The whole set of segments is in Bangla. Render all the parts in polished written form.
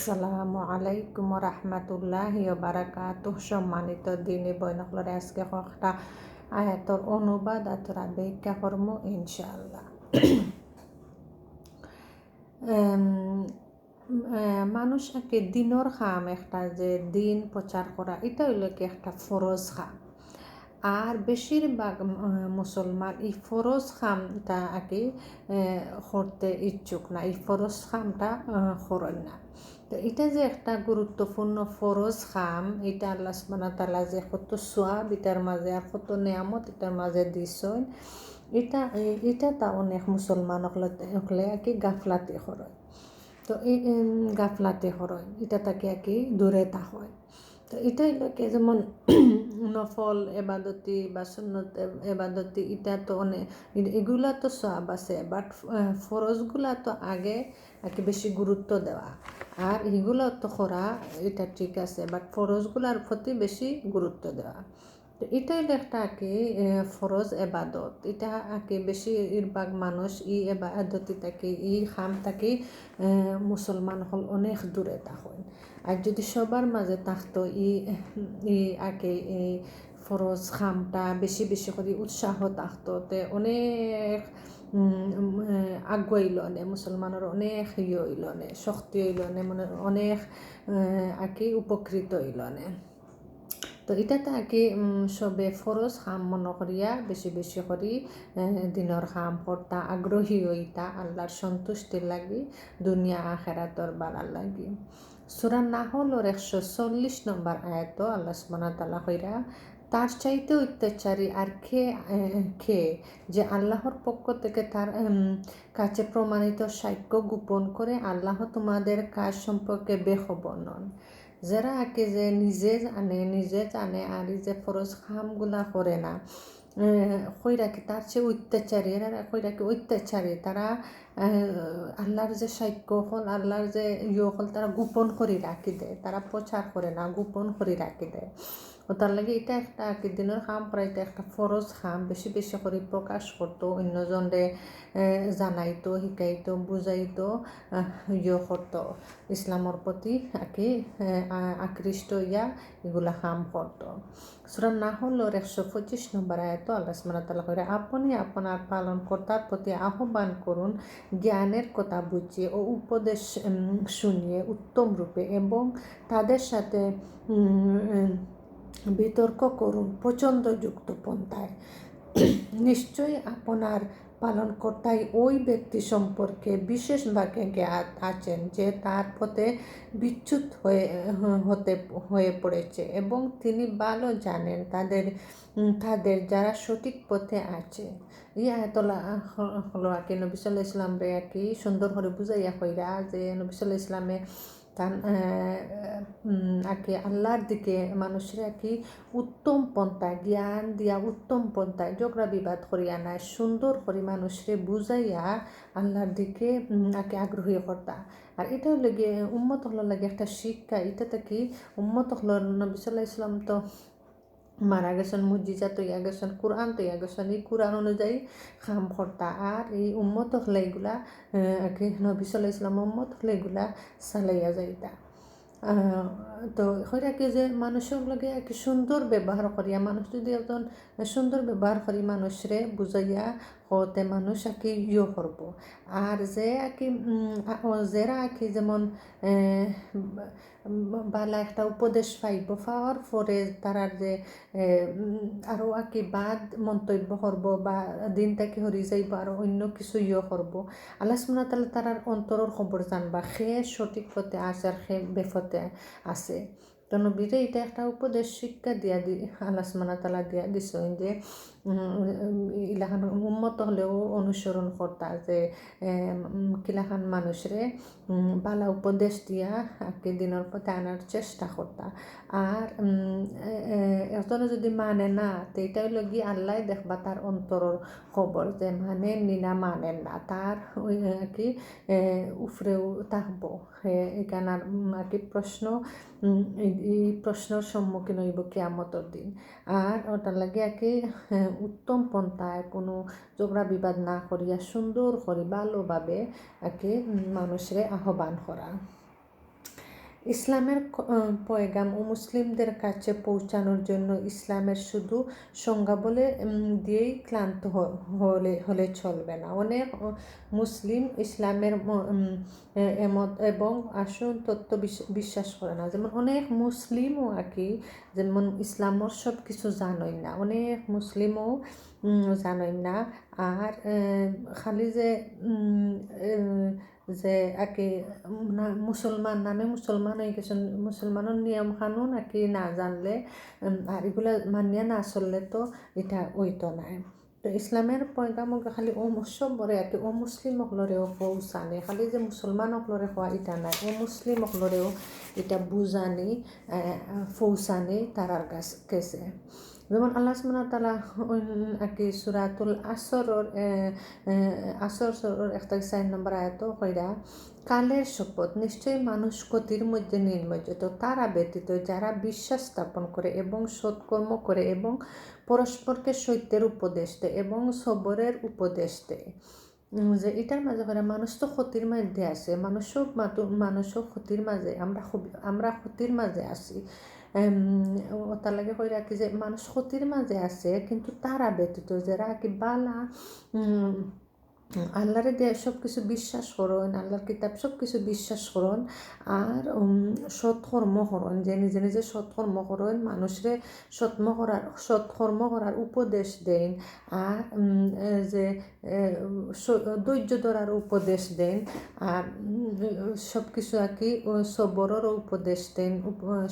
আসসালামু আলাইকুম রহমতুল্লাহি বারাকাতুহ। সম্মানিত দিনী বইনকলরে আজকে একটা আয়াতর অনুবাদ আতরা ব্যাখ্যা কর্ম ইনশাআল্লাহ। মানুষ একে দিনর খাম একটা যে দিন প্রচার করা এটা হইল কি একটা ফরজ খাম। আর বেশিরভাগ মুসলমান এই ফরজ খামটা আগে করতে ইচ্ছুক না, এই ফরজ খামটা করেন না। তো এটা যে একটা গুরুত্বপূর্ণ ফরজ খাম, এটা আল্লাহ সুবহানাহু ওয়া তাআলা যে কত সওয়াব এটার মাঝে আর কত নিয়ামত এটার মাঝে দিছেন, এটা তা অনেক মুসলমান হলে আর কি গাফলাতে হয়। তো এই গাফলাতে হয় এটা তাকে আর কি দূরে তা হয়। তো এটাই লোকে যেমন নফল এবাদতি বা সুন্নত এবাদতি এটা তো অনেক এগুলা তো সওয়াব আছে, বাট ফরজগুলা তো আগে আর কি বেশি গুরুত্ব দেওয়া, আর এগুলো তো করা এটা ঠিক আছে, বাট ফরজগুলার প্রতি বেশি গুরুত্ব দেওয়া। তো এটাই একটা আঁকে ফরজ এবাদত, এটা আঁকে বেশিরভাগ মানুষ এই এবাদতি থাকে এই খাম থাকে মুসলমান হল অনেক দূরে থাকেন। আর যদি সবার মাঝে থাকতো ই আঁকে এই ফরজ খামটা বেশি বেশি করে উৎসাহ থাকতো, তে অনেক আগুয়াইল নে মুসলমানের অনেক হইল নে শক্তি হইল নে মানে অনেক আঁকি উপকৃত হইল নে। তো এটাতে আঁকি সবে ফরজ খাম মনে করিয়া বেশি বেশি করি দিনের খাম করতা আগ্রহী হইতা আল্লাহর সন্তুষ্টির লাগি, দুনিয়া আখেরাতর বালার লাগি। সূরা নাহলের 140 নম্বর আয়াত আল্লাহ সুবহানাহু ওয়া তাআলা কইরা, তার চাইতে অত্যাচারী আর কে যে আল্লাহর পক্ষ থেকে তার কাছে প্রমাণিত সাক্ষ্য গোপন করে, আল্লাহ তোমাদের কাজ সম্পর্কে বেখবর নন। যারা আঁকে যে নিজে জানে আর এই যে ফরজ খামগুলা করে না, কইরাকে তার চেয়ে অত্যাচারী, এরা কইরাকে অত্যাচারী, তারা আল্লাহর যে সাক্ষ্য হল আল্লাহর যে হল তারা গোপন করে রাখি দেয়, তারা প্রচার করে না, গোপন করে রাখি দেয়। ও তার লাগে এটা একটা কি দিনের খাম প্রায়তে একটা ফরজ খাম বেশি বেশি করে প্রকাশ করতো, অন্যজনরে জানাইতো, শিকাইতো, বুঝাইতো, করতো, ইসলামের প্রতি আঁকি আকৃষ্ট হইয়া এগুলা খাম করতো। সূরা নাহলের 125 নম্বর আয়াত আল্লাহ সুবহানাহু ওয়া তাআলা কইরা, আপনি আপনার পালনকর্তার প্রতি আহ্বান করুন জ্ঞানের কথা বুঝিয়ে ও উপদেশ শুনিয়ে উত্তম রূপে, এবং তাদের সাথে বিতর্ক করুন পছন্দযুক্ত পন্থায়। নিশ্চয়ই আপনার পালনকর্তাই ওই ব্যক্তি সম্পর্কে বিশেষভাবে জ্ঞাত আছেন যে তার পথে বিচ্যুত হয়ে পড়েছে, এবং তিনি ভালো জানেন তাদের যারা সঠিক পথে আছে। এই আয়াতলা হলো আর কি নবী সাল্লাল্লাহু আলাইহি ওয়াসাল্লাম রে আর কি সুন্দর করে বুঝাইয়া কইরা যে নবী সাল্লাল্লাহু আলাইহি ওয়াসাল্লামে তার আর কি আল্লাহর দিকে মানুষের আর কি উত্তম পন্থায় জ্ঞান দিয়া উত্তম পন্থায় ঝগড়া বিবাদ করিয়া নাই, সুন্দর করে মানুষরে বুঝাইয়া আল্লাহর দিকে আকে আগ্রহী করতা। আর এটা হলো গিয়ে উম্মত হলো লাগে একটা শিক্ষা, এটা থেকে উম্মত হলো নবী সাল্লাল্লাহু আলাইহি ওয়াসাল্লাম তো মারা গেছেন, মুজিজা তৈয়া গেছেন, কোরআন তৈয়া গেছেন, এই কোরআন অনুযায়ী খাম করতা। আর এই উম্মত হলে এগুলা আর কি নবী সাল্লাল্লাহু আলাইহি ওয়াসাল্লাম উম্মত হলে এগুলা চালাইয়া যাইতা। তো হয় কি যে মানুষের লগে আর কি সুন্দর ব্যবহার করিয়া, মানুষ যদি একজন সুন্দর ব্যবহার করি মানুষরে বুঝাইয়া হতে মানুষ আর কি করব। আর যে আর কি যারা আর কি যেমন বালা একটা উপদেশ পাওয়ার পরে তারা যে আরও আর কি বাদ মন্তব্য করব বা দিন থেকে হরি যাইব আরও অন্য কিছু করব, আল্লাহ সুবহানাহু ওয়া তাআলা তারার অন্তরের খবর জানবা, সে সঠিক পথে আছে আর সে বেপথে আছে। তো নবীরে এটা একটা উপদেশ শিক্ষা আল্লাহ সুবহানাহু ওয়া তাআলা দিয়া দিছেন যে ইলাখান উম্মত হলেও অনুসরণ করতা, যে কিলাখান মানুষরে বালা উপদেশ দিয়া আগে দিনের পথে আনার চেষ্টা করতা। আর এজনে যদি মানে না, তো এটা হইল গিয়ে আল্লাহ দেখবা তার অন্তরের খবর, যে মানেন নি না মানেন না, তার ওই আর কি উফরেও থাকবো এখানে আর কি এই প্রশ্নের সম্মুখীন হইব কিয়ামতের দিন। আর ওটার লাগে আর কি উত্তম পন্থায় কোনো ঝগড়া বিবাদ না করিয়া সুন্দর করে ভালোভাবে আর কি মানুষের আহ্বান করা। ইসলামের পয়গাম ও মুসলিমদের কাছে পৌঁছানোর জন্য ইসলামের শুধু সংজ্ঞা বলে দিয়েই ক্লান্ত হলে চলবে না। অনেক মুসলিম ইসলামের এমত এবং আসল তত্ত্ব বিশ্বাস করে না। যেমন অনেক মুসলিমও আর কি যেমন ইসলামর সব কিছু জানোই না, অনেক মুসলিমও জানোই না। আর খালি যে আর কি মুসলমান নামে মুসলমান হয়ে গেছেন, মুসলমানের নিয়ম কানুন আর কি না জানলে আর এগুলা মানিয়া না চললে তো এটা ওইতো নাই। তো ইসলামের পয়গামকে খালি সবরে আর কি মুসলিম হকলরেও পৌঁছানে, খালি যে মুসলমান হকলরে হওয়া এটা নাই, মুসলিম হকলরেও এটা বুঝানি পৌঁছানি তারার কাছে। যেমন আল্লাহ সুবহানাহু ওয়া তাআলা আর কি সূরাতুল আসরের 4 নম্বর আয়াত কইরা কালের শপথ, নিশ্চয়ই মানুষ ক্ষতির মধ্যে নিমজ্জিত, তারা ব্যতীত যারা বিশ্বাস স্থাপন করে এবং সৎকর্ম করে এবং পরস্পরকে সত্যের উপদেশ দেয় এবং সবরের উপদেশ দেয়। যে এটার মাঝে করে মানুষ তো ক্ষতির মধ্যে আছে, মানুষও ক্ষতির মাঝে, আমরা ক্ষতির মাঝে আছি। তার লাগে কই রাখি যে মানুষ ক্ষতির মাঝে আছে, কিন্তু তারা ব্যতীত যারা কি বালা আল্লাহরে দিয়ে সব কিছু বিশ্বাস করুন, আল্লাহর কিতাব সব কিছু বিশ্বাস করুন আর সৎকর্ম করুন, যে নিজে নিজে সৎকর্ম করুন, মানুষরে সৎকর্ম করার উপদেশ দেন আর যে ধৈর্য ধরার উপদেশ দেন আর সব কিছু আর কি সবরেরও উপদেশ দেন,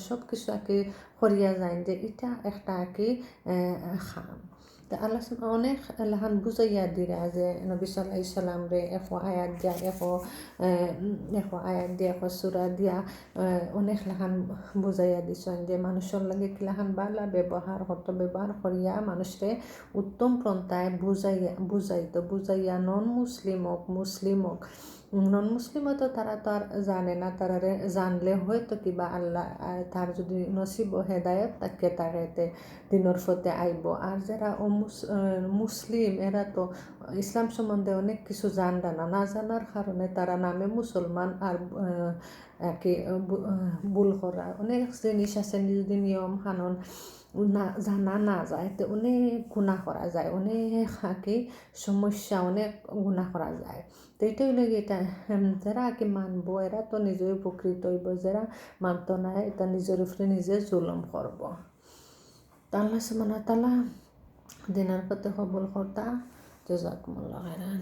সব কিছু আর কি করিয়া যায়, যে এটা একটা আর কি খাম। তা আল্লাহ অনেক লাহান বুঝাইয়া দিরা যে নবী সাল্লাল্লাহু আলাইহি সাল্লাম রে আয়াত দিয়া আয়াত দিয়া সূরা দিয়া অনেক লাহান বুঝাইয়া দিছেন যে মানুষের লাগে কি লাহান বালা ব্যবহার করিয়া মানুষরে উত্তম পন্থায় বুঝাইয়া নন মুসলিমও তো তারা তো আর জানে না, তারা জানলে হয়তো কিবা আল্লাহ তার যদি নসিব হেদায়ত তাকে দিনের ফতে আইব। আর যারা মুসলিম এরা তো ইসলাম সম্বন্ধে অনেক কিছু না জানার কারণে তারা নামে মুসলমান আর কি ভুল করা অনেক জিনিস আছে, যদি নিয়ম কানুন জানা না যায় তো অনেক গুনাহ করা যায়, অনেক কি সমস্যা, অনেক গুনাহ করা যায়। তো এটাই লাগে এটা যারা আর কি মানবো এরা তো নিজে উপকৃত হইব, যারা মানত না এটা নিজের উপরে নিজে জুলুম করব। তো আল্লাহ সুবহানাহু ওয়া তাআলা দিনের পথে কবুল করতা। জাযাকুমুল্লাহু খাইরান।